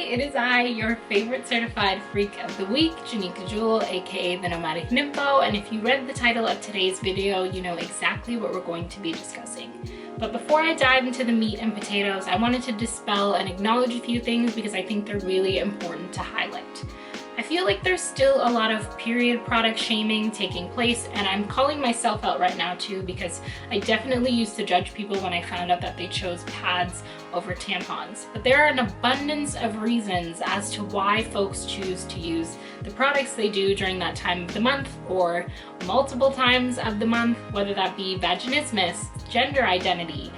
it is I, your favorite certified freak of the week, Janika Jewel, aka the Nomadic Nympho, and if you read the title of today's video, you know exactly what we're going to be discussing. But before I dive into the meat and potatoes, I wanted to dispel and acknowledge a few things because I think they're really important to highlight. I feel like there's still a lot of period product shaming taking place, and I'm calling myself out right now too because I definitely used to judge people when I found out that they chose pads over tampons. But there are an abundance of reasons as to why folks choose to use the products they do during that time of the month or multiple times of the month, whether that be vaginismus, gender identity,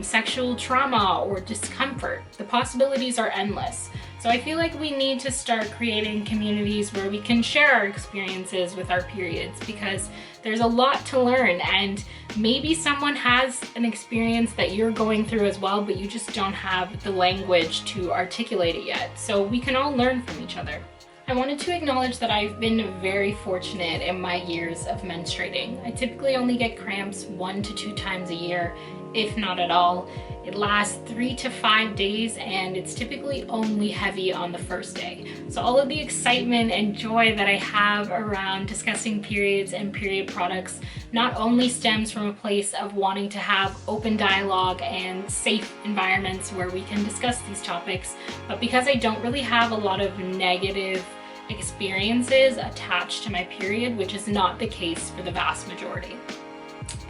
sexual trauma, or discomfort. The possibilities are endless. So I feel like we need to start creating communities where we can share our experiences with our periods because there's a lot to learn, and maybe someone has an experience that you're going through as well, but you just don't have the language to articulate it yet. So we can all learn from each other. I wanted to acknowledge that I've been very fortunate in my years of menstruating. I typically only get cramps 1 to 2 times a year, if not at all. It lasts 3 to 5 days, and it's typically only heavy on the first day. So all of the excitement and joy that I have around discussing periods and period products not only stems from a place of wanting to have open dialogue and safe environments where we can discuss these topics, but because I don't really have a lot of negative experiences attached to my period, which is not the case for the vast majority.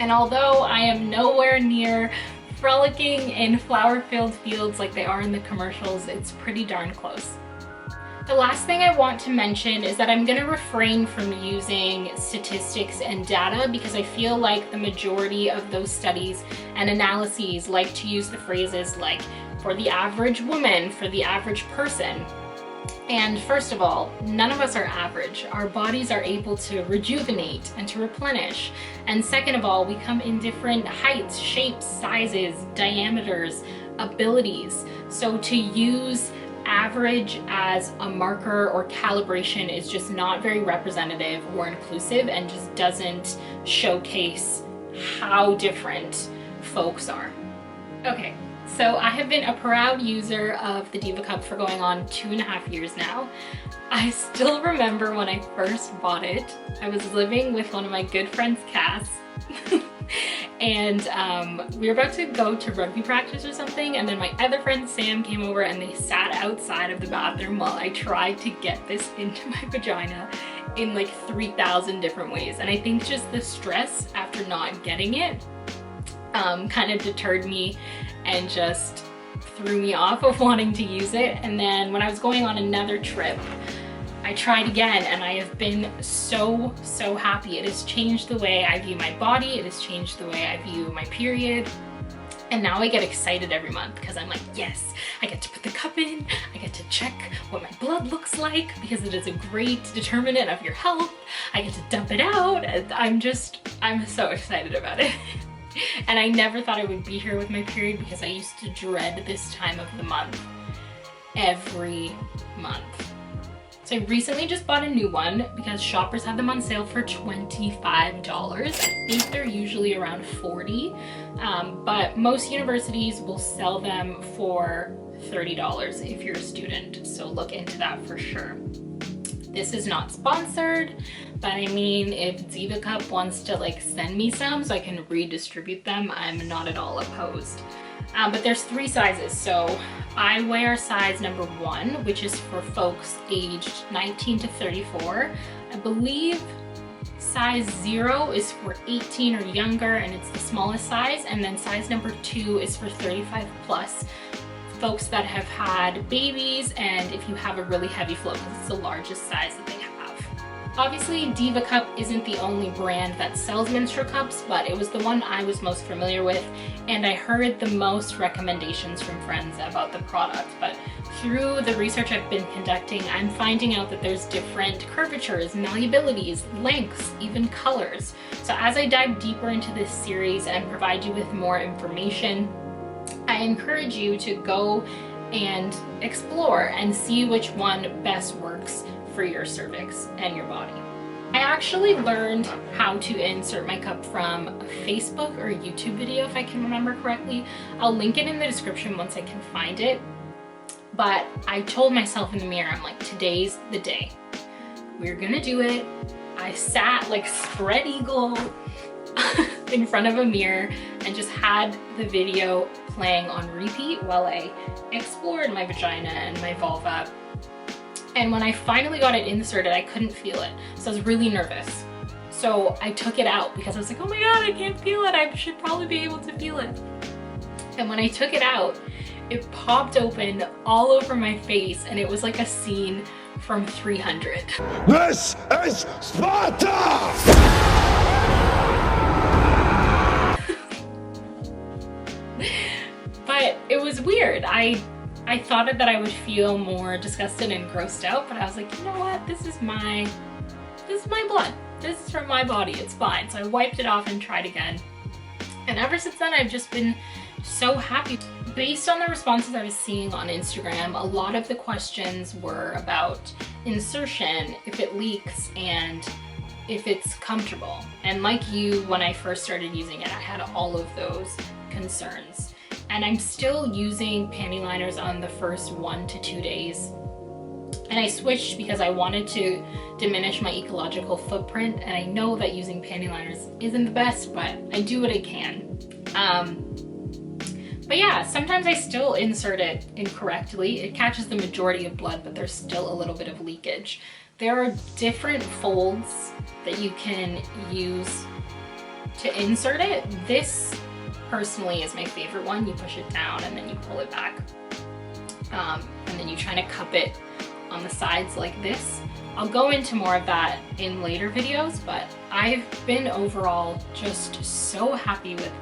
And although I am nowhere near frolicking in flower-filled fields like they are in the commercials, it's pretty darn close. The last thing I want to mention is that I'm going to refrain from using statistics and data because I feel like the majority of those studies and analyses like to use the phrases like for the average woman, for the average person. And first of all, none of us are average. Our bodies are able to rejuvenate and to replenish. And second of all, we come in different heights, shapes, sizes, diameters, abilities. So to use average as a marker or calibration is just not very representative or inclusive and just doesn't showcase how different folks are. Okay. So I have been a proud user of the DivaCup for going on 2.5 years now. I still remember when I first bought it. I was living with one of my good friends, Cass, and we were about to go to rugby practice or something, and then my other friend Sam came over and they sat outside of the bathroom while I tried to get this into my vagina in like 3,000 different ways. And I think just the stress after not getting it kind of deterred me and just threw me off of wanting to use it. And then when I was going on another trip, I tried again, and I have been so happy. It has changed the way I view my body, it has changed the way I view my period, and now I get excited every month because I'm like, yes, I get to put the cup in, I get to check what my blood looks like because it is a great determinant of your health, I get to dump it out, I'm so excited about it. And I never thought I would be here with my period because I used to dread this time of the month every month. So I recently just bought a new one because Shoppers had them on sale for $25. I think they're usually around $40, but most universities will sell them for $30 if you're a student, so look into that for sure. This is not sponsored, but I mean, if DivaCup wants to like send me some so I can redistribute them, I'm not at all opposed. But there's 3 sizes. So I wear size number 1, which is for folks aged 19 to 34. I believe size 0 is for 18 or younger, and it's the smallest size. And then size number 2 is for 35 plus. Folks that have had babies, and if you have a really heavy flow, because it's the largest size that they have. Obviously, DivaCup isn't the only brand that sells menstrual cups, but it was the one I was most familiar with, and I heard the most recommendations from friends about the product. But through the research I've been conducting, I'm finding out that there's different curvatures, malleabilities, lengths, even colors. So as I dive deeper into this series and provide you with more information, I encourage you to go and explore and see which one best works for your cervix and your body. I actually learned how to insert my cup from a Facebook or a YouTube video, if I can remember correctly. I'll link it in the description once I can find it. But I told myself in the mirror, I'm like, today's the day. We're gonna do it. I sat like spread eagle in front of a mirror and just had the video playing on repeat while I explored my vagina and my vulva. And when I finally got it inserted, I couldn't feel it. So I was really nervous. So I took it out because I was like, oh my God, I can't feel it. I should probably be able to feel it. And when I took it out, it popped open all over my face, and it was like a scene from 300. This is Sparta! But it was weird. I thought that I would feel more disgusted and grossed out, but I was like, you know what? This is my blood. This is from my body. It's fine. So I wiped it off and tried again. And ever since then, I've just been so happy. Based on the responses I was seeing on Instagram, a lot of the questions were about insertion, if it leaks, and if it's comfortable. And like you, when I first started using it, I had all of those concerns. And I'm still using panty liners on the first 1 to 2 days. And I switched because I wanted to diminish my ecological footprint. And I know that using panty liners isn't the best, but I do what I can. But yeah, sometimes I still insert it incorrectly. It catches the majority of blood, but there's still a little bit of leakage. There are different folds that you can use to insert it. This personally is my favorite one. You push it down and then you pull it back. And then you try to cup it on the sides like this. I'll go into more of that in later videos, but I've been overall just so happy with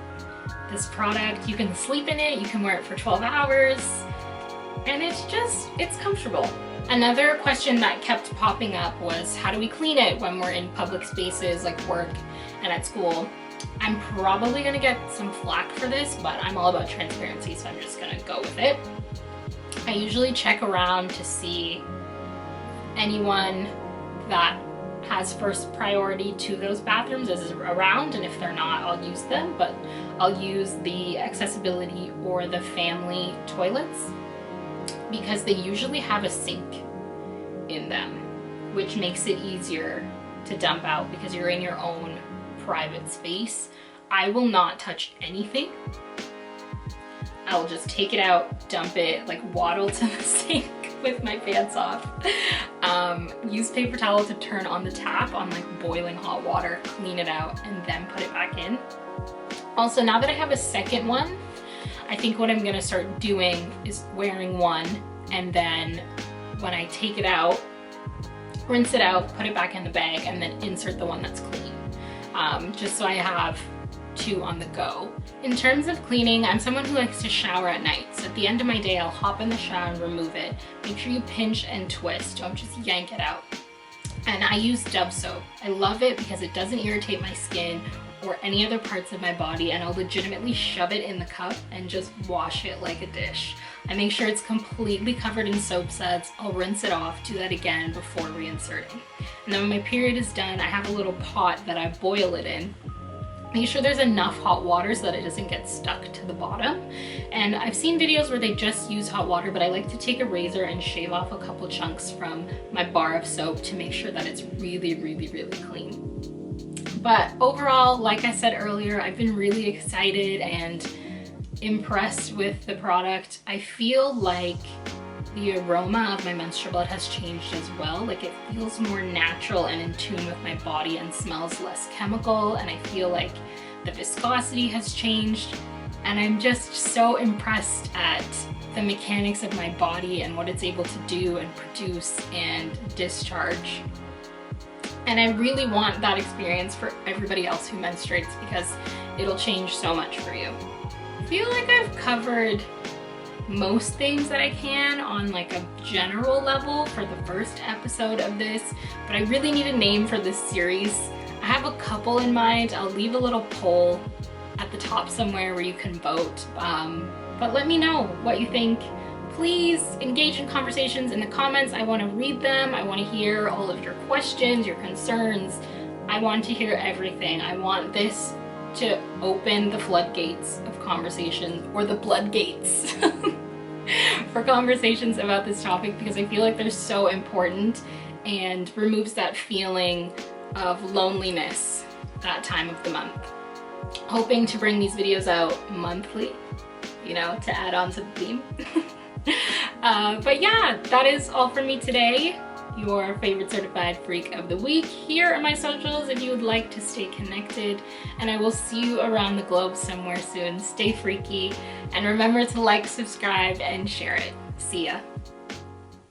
this product. You can sleep in it, you can wear it for 12 hours, and it's comfortable. Another question that kept popping up was, how do we clean it when we're in public spaces like work and at school? I'm probably gonna get some flack for this, but I'm all about transparency, so I'm just gonna go with it. I usually check around to see anyone that has first priority to those bathrooms is around, and if they're not, I'll use them, but I'll use the accessibility or the family toilets because they usually have a sink in them, which makes it easier to dump out because you're in your own private space. I will not touch anything. I'll just take it out, dump it, like waddle to the sink with my pants off. Use paper towel to turn on the tap on like boiling hot water, clean it out, and then put it back in. Also, now that I have a second one, I think what I'm gonna start doing is wearing one, and then when I take it out, rinse it out, put it back in the bag, and then insert the one that's clean. Just so I have two on the go. In terms of cleaning, I'm someone who likes to shower at night. So at the end of my day, I'll hop in the shower and remove it. Make sure you pinch and twist, don't just yank it out. And I use Dove soap. I love it because it doesn't irritate my skin or any other parts of my body, and I'll legitimately shove it in the cup and just wash it like a dish. I make sure it's completely covered in soap suds. I'll rinse it off, do that again before reinserting. And then when my period is done, I have a little pot that I boil it in. Make sure there's enough hot water so that it doesn't get stuck to the bottom. And I've seen videos where they just use hot water, but I like to take a razor and shave off a couple chunks from my bar of soap to make sure that it's really, really, really clean. But overall, like I said earlier, I've been really excited and impressed with the product. I feel like the aroma of my menstrual blood has changed as well. Like it feels more natural and in tune with my body and smells less chemical, and I feel like the viscosity has changed, and I'm just so impressed at the mechanics of my body and what it's able to do and produce and discharge. And I really want that experience for everybody else who menstruates because it'll change so much for you. I feel like I've covered most things that I can on like a general level for the first episode of this, but I really need a name for this series. I have a couple in mind. I'll leave a little poll at the top somewhere where you can vote, but let me know what you think. Please engage in conversations in the comments. I want to read them. I want to hear all of your questions, your concerns. I want to hear everything. I want this to open the floodgates of conversation, or the blood gates, for conversations about this topic because I feel like they're so important and removes that feeling of loneliness that time of the month. Hoping to bring these videos out monthly, you know, to add on to the theme. But yeah, that is all for me today. Your favorite certified freak of the week. Here are my socials if you would like to stay connected, and I will see you around the globe somewhere soon. Stay freaky, and remember to like, subscribe, and share it. See ya.